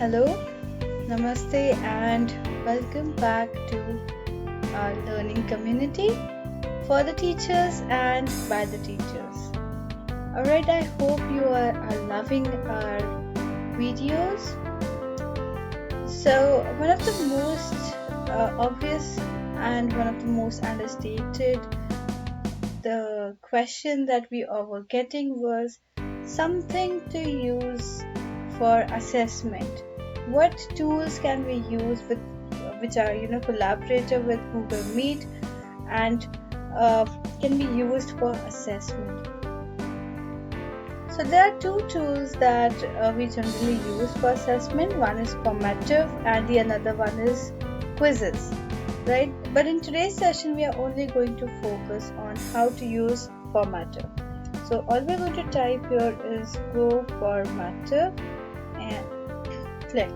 Hello, Namaste, and welcome back to our learning community for the teachers and by the teachers. Alright, I hope you are loving our videos. So, one of the most obvious and one of the most understated, the question that we all were getting was something to use for assessment. What tools can we use which are collaborative with Google Meet and can be used for assessment? So there are two tools that we generally use for assessment. One is Formative and the another one is quizzes, right? But in today's session we are only going to focus on how to use Formative. So all we're going to type here is GoFormative and click.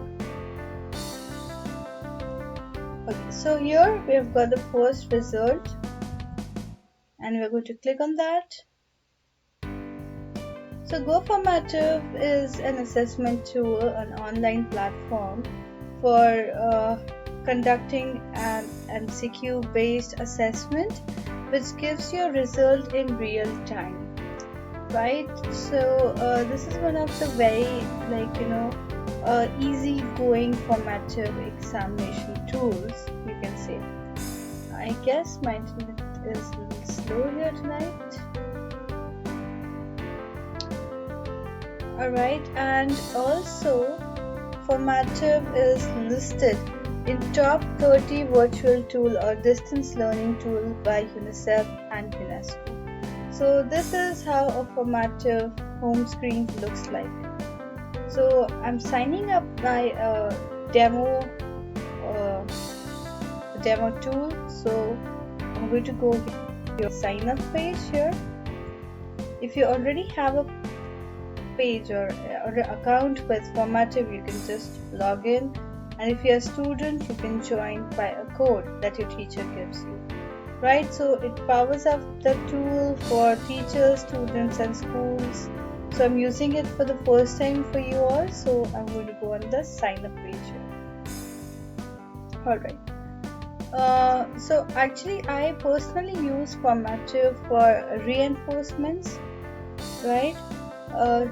Okay, so here we have got the first result and we're going to click on that. So GoFormative is an assessment tool, an online platform for conducting an MCQ based assessment which gives you a result in real time, right? So this is one of the very easy going formative examination tools, you can say. I guess my internet is a little slow here tonight. Alright, and also Formative is listed in top 30 virtual tool or distance learning tool by UNICEF and UNESCO. So this is how a Formative home screen looks like. So I'm signing up my demo tool. So I'm going to go to your sign up page here. If you already have a page or an account with Formative, you can just log in, and if you're a student you can join by a code that your teacher gives you, right? So it powers up the tool for teachers, students and schools. So I'm using it for the first time for you all, so I'm going to go on the sign up page here. Alright, so actually I personally use Formative for reinforcements, right?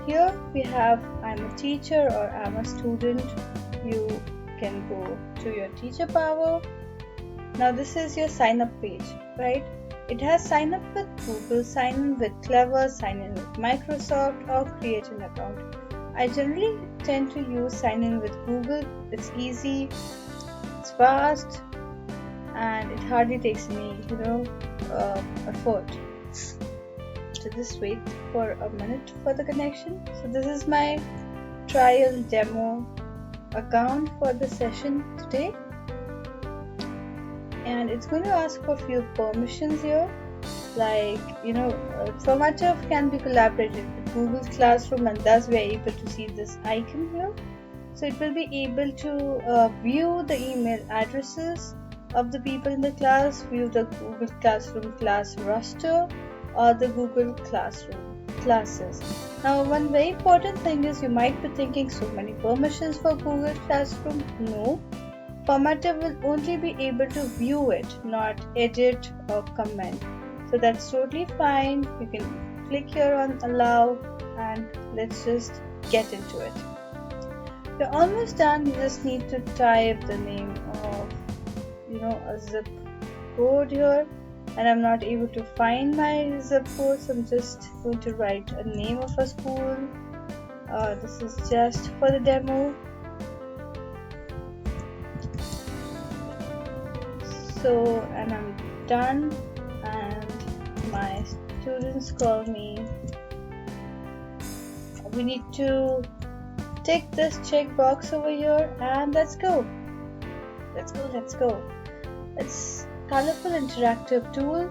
Here we have I'm a teacher or I'm a student. You can go to your teacher power. Now this is your sign up page, right? It has sign up with Google, sign in with Clever, sign in with Microsoft or create an account. I generally tend to use sign in with Google. It's easy, it's fast, and it hardly takes any effort. So just wait for a minute for the connection. So this is my trial demo account for the session today, and it's going to ask for a few permissions here, like Formative can be collaborated with Google Classroom, and thus we are able to see this icon here. So it will be able to view the email addresses of the people in the class, view the Google Classroom class roster or the Google Classroom classes. Now one very important thing is, you might be thinking, so many permissions for Google Classroom. No, Formative will only be able to view it, not edit or comment. So that's totally fine. You can click here on allow and let's just get into it. You're almost done. You just need to type the name of a zip code here, and I'm not able to find my zip code, so I'm just going to write a name of a school. This is just for the demo. So, and I'm done, and my students call me. We need to tick this checkbox over here, and let's go. It's colorful interactive tool,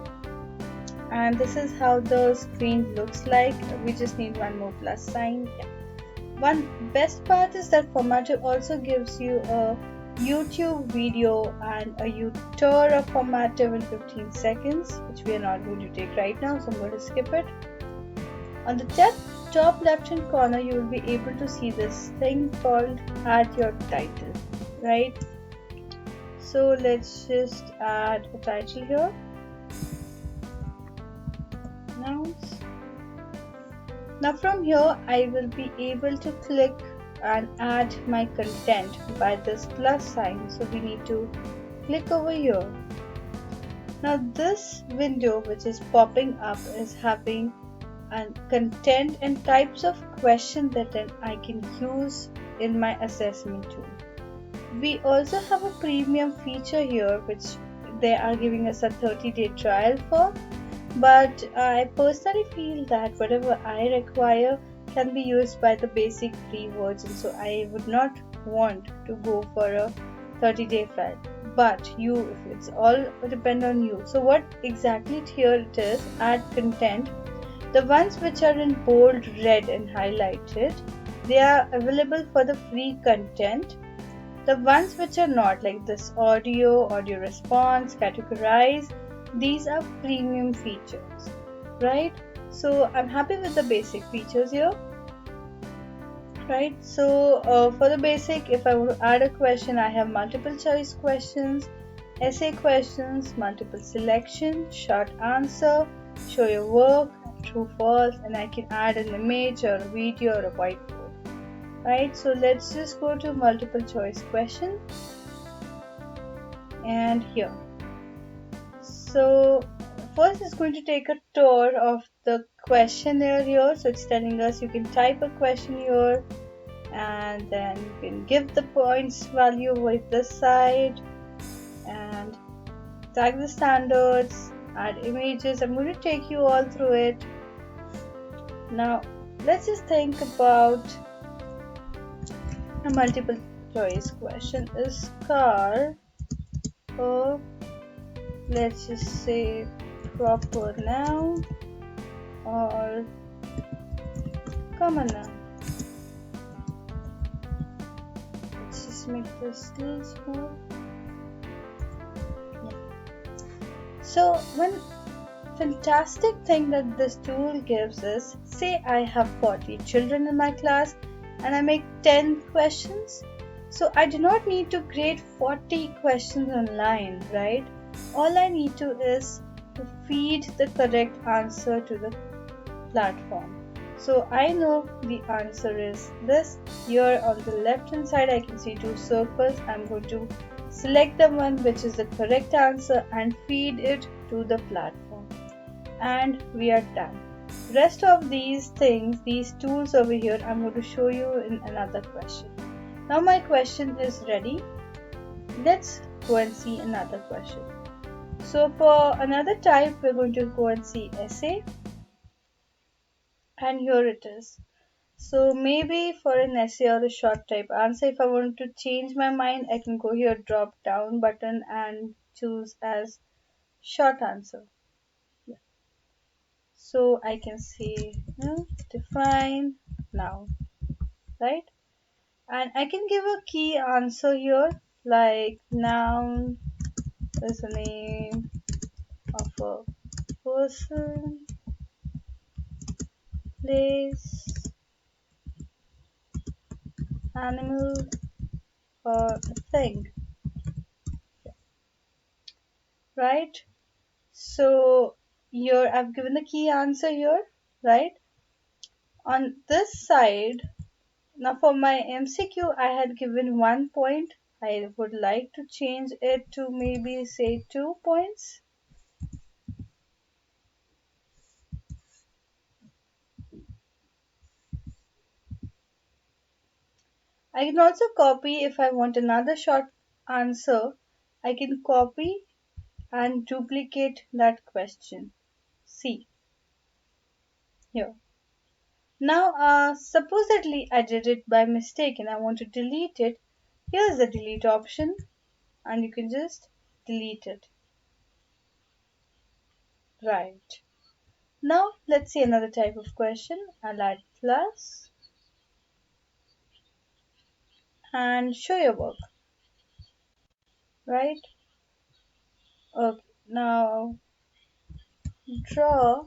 and this is how the screen looks like. We just need one more plus sign. Yeah. One best part is that Formative also gives you a YouTube video and a tour of Formative in 15 seconds, which we are not going to take right now, so I'm going to skip it. On the top left hand corner you will be able to see this thing called add your title, right? So let's just add a title here. Now from here I will be able to click and add my content by this plus sign. So we need to click over here. Now this window which is popping up is having and content and types of question that I can use in my assessment tool. We also have a premium feature here which they are giving us a 30-day trial for, but I personally feel that whatever I require can be used by the basic free version, so I would not want to go for a 30-day trial. But you, it's all depend on you. So what exactly here it is, add content. The ones which are in bold red and highlighted, they are available for the free content. The ones which are not, like this audio response, categorize, these are premium features, right? So I'm happy with the basic features here, right? So for the basic, if I want to add a question, I have multiple choice questions, essay questions, multiple selection, short answer, show your work, true false, and I can add an image or a video or a whiteboard, right? So let's just go to multiple choice question and here. So first it's going to take a tour of the questionnaire here. So it's telling us you can type a question here and then you can give the points value with this side and tag the standards, add images. I'm going to take you all through it. Now let's just think about a multiple choice question. Is car a, let's just say, proper noun or common noun? Let's just make this little small. So one fantastic thing that this tool gives is, say I have 40 children in my class and I make 10 questions. So I do not need to grade 40 questions online, right? All I need to is to feed the correct answer to the platform. So I know the answer is this. Here on the left hand side I can see two circles. I'm going to select the one which is the correct answer and feed it to the platform, and we are done. Rest of these things, these tools over here, I'm going to show you in another question. Now my question is ready. Let's go and see another question. So for another type we're going to go and see essay, and here it is. So maybe for an essay or a short type answer, if I want to change my mind, I can go here, drop down button and choose as short answer. Yeah. So I can say define now, right? And I can give a key answer here like noun is the name of a person, place, animal, or a thing, right? So here I've given the key answer here, right? On this side, now for my MCQ I had given 1 point. I would like to change it to maybe say 2 points. I can also copy if I want another short answer. I can copy and duplicate that question. See here. Now supposedly I did it by mistake and I want to delete it. Here's the delete option and you can just delete it. Right. Now let's see another type of question. I'll add plus and show your work. Right. Okay. Now draw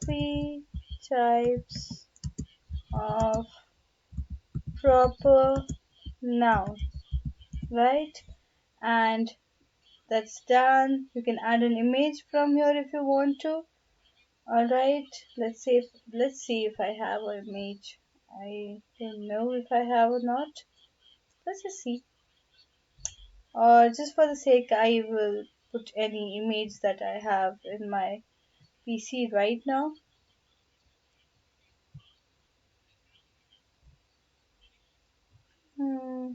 three types of proper noun, right? And that's done. You can add an image from here if you want to. All right, let's see if I have an image. I don't know if I have or not. Let's just see. Or just for the sake, I will put any image that I have in my PC right now. Hmm,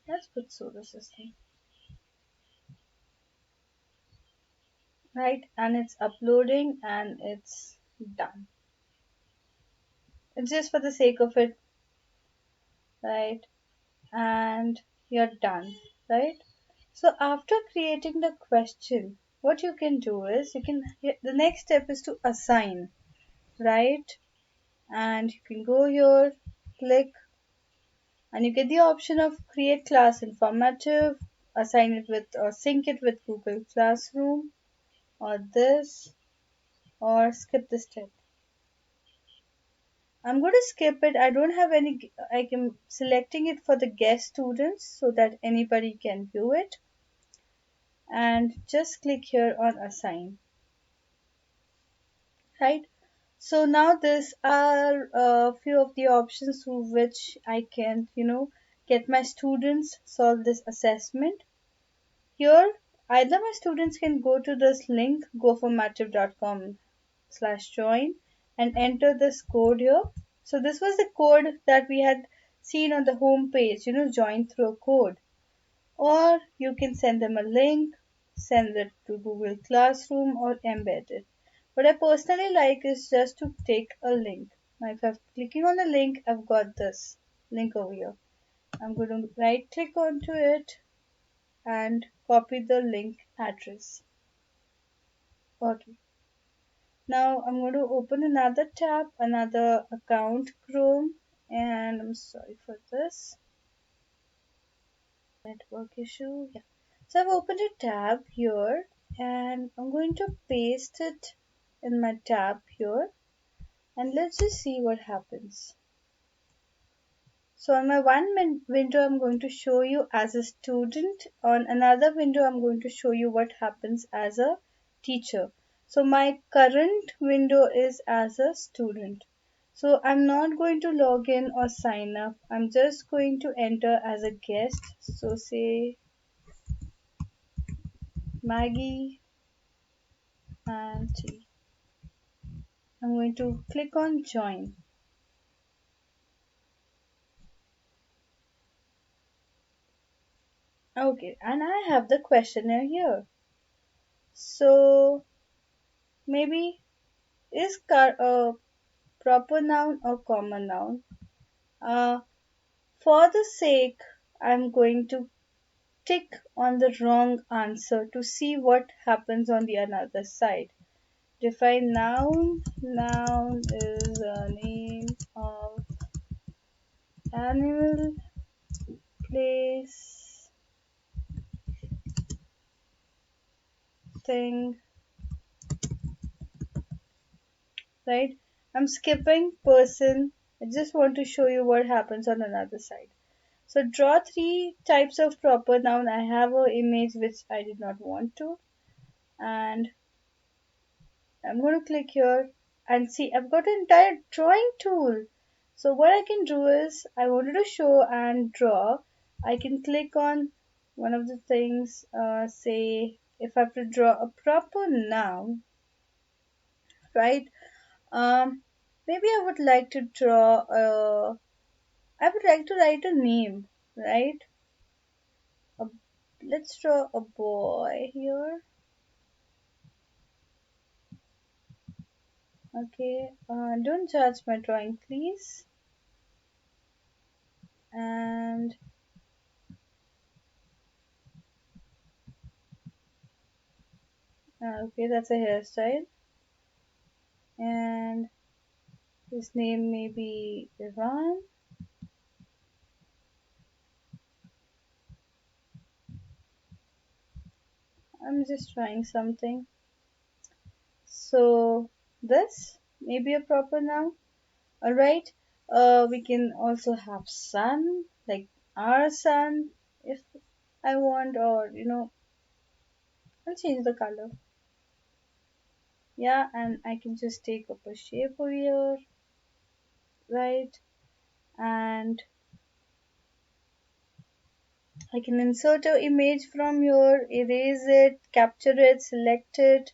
let's put solar system. Right, and it's uploading and it's done. It's just for the sake of it, right? And you're done, right? So after creating the question, what you can do is the next step is to assign, right? And you can go here, click, and you get the option of create class in Formative, assign it with or sync it with Google Classroom, or this, or skip this step. I'm going to skip it. I don't have any, I am selecting it for the guest students so that anybody can view it, and just click here on assign, right? So now these are a few of the options through which I can, get my students solve this assessment. Here, either my students can go to this link goformative.com/join and enter this code here. So this was the code that we had seen on the home page, join through a code. Or you can send them a link, send it to Google Classroom, or embed it. What I personally like is just to take a link. Now if I'm clicking on the link, I've got this link over here. I'm going to right click onto it and copy the link address. Okay. Now I'm going to open another tab, another account Chrome, and I'm sorry for this network issue. Yeah. So I've opened a tab here and I'm going to paste it in my tab here, and let's just see what happens. So on my window, I'm going to show you as a student. On another window, I'm going to show you what happens as a teacher. So my current window is as a student. So I'm not going to log in or sign up. I'm just going to enter as a guest. So say Maggie and T. I'm going to click on join. Okay, and I have the questionnaire here. So maybe is car a proper noun or common noun? Uh, for the sake, I'm going to tick on the wrong answer to see what happens on the another side. Define noun. Noun is a name of animal, place, thing, right? I'm skipping person. I just want to show you what happens on another side. So draw three types of proper noun. I have an image which I did not want to, and I'm going to click here and see I've got an entire drawing tool. So what I can do is I wanted to show and draw. I can click on one of the things, say if I have to draw a proper noun, right? Um, maybe I would like to draw I would like to write a name, right? A, let's draw a boy here. Okay, don't judge my drawing, please. And okay, that's a hairstyle. And his name may be Ivan. I'm just trying something. So this may be a proper noun. Alright. We can also have sun, like our sun, if I want, or I'll change the color. Yeah, and I can just take up a shape over here, right? And I can insert an image from here, erase it, capture it, select it,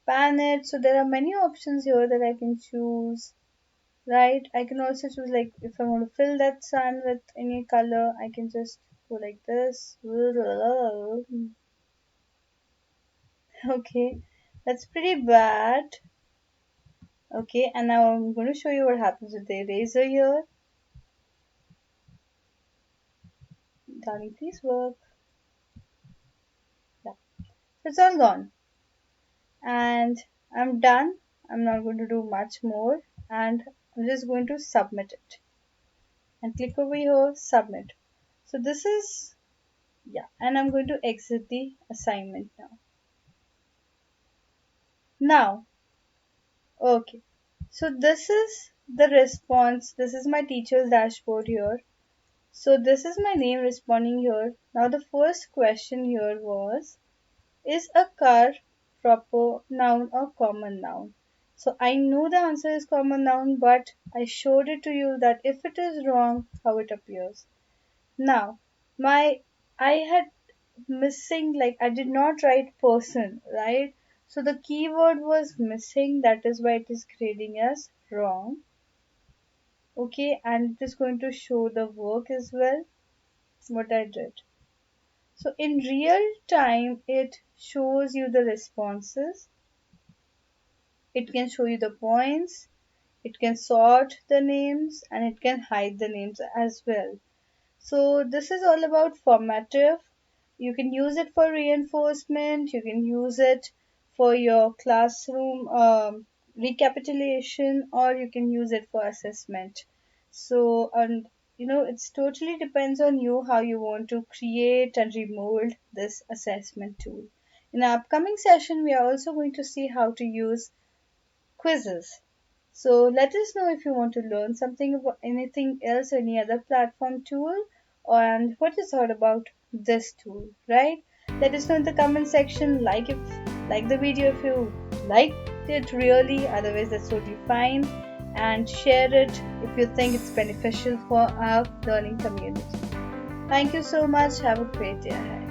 pan it. So there are many options here that I can choose, right? I can also choose, like, if I want to fill that sun with any color, I can just go like this. Okay, that's pretty bad. Okay, and now I'm going to show you what happens with the eraser here. Darling, please work. Yeah, so it's all gone. And I'm done. I'm not going to do much more, and I'm just going to submit it and click over here, submit. So this is, yeah, and I'm going to exit the assignment now. Now, okay, so this is the response. This is my teacher's dashboard here. So this is my name responding here. Now the first question here was, is a car proper noun or common noun? So I know the answer is common noun, but I showed it to you that if it is wrong, how it appears. Now, I had missing, like, I did not write person, right? So the keyword was missing, that is why it is grading as wrong. Okay, and it is going to show the work as well, what I did. So in real time, it shows you the responses. It can show you the points, it can sort the names, and it can hide the names as well. So this is all about formative. You can use it for reinforcement, you can use it for your classroom recapitulation, or you can use it for assessment. So, and it's totally depends on you how you want to create and remold this assessment tool. In our upcoming session, we are also going to see how to use quizzes. So let us know if you want to learn something about anything else, any other platform tool, and what you thought about this tool, right? Let us know in the comment section. Like the video if you liked it really, otherwise that's totally fine. And share it if you think it's beneficial for our learning community. Thank you so much. Have a great day ahead.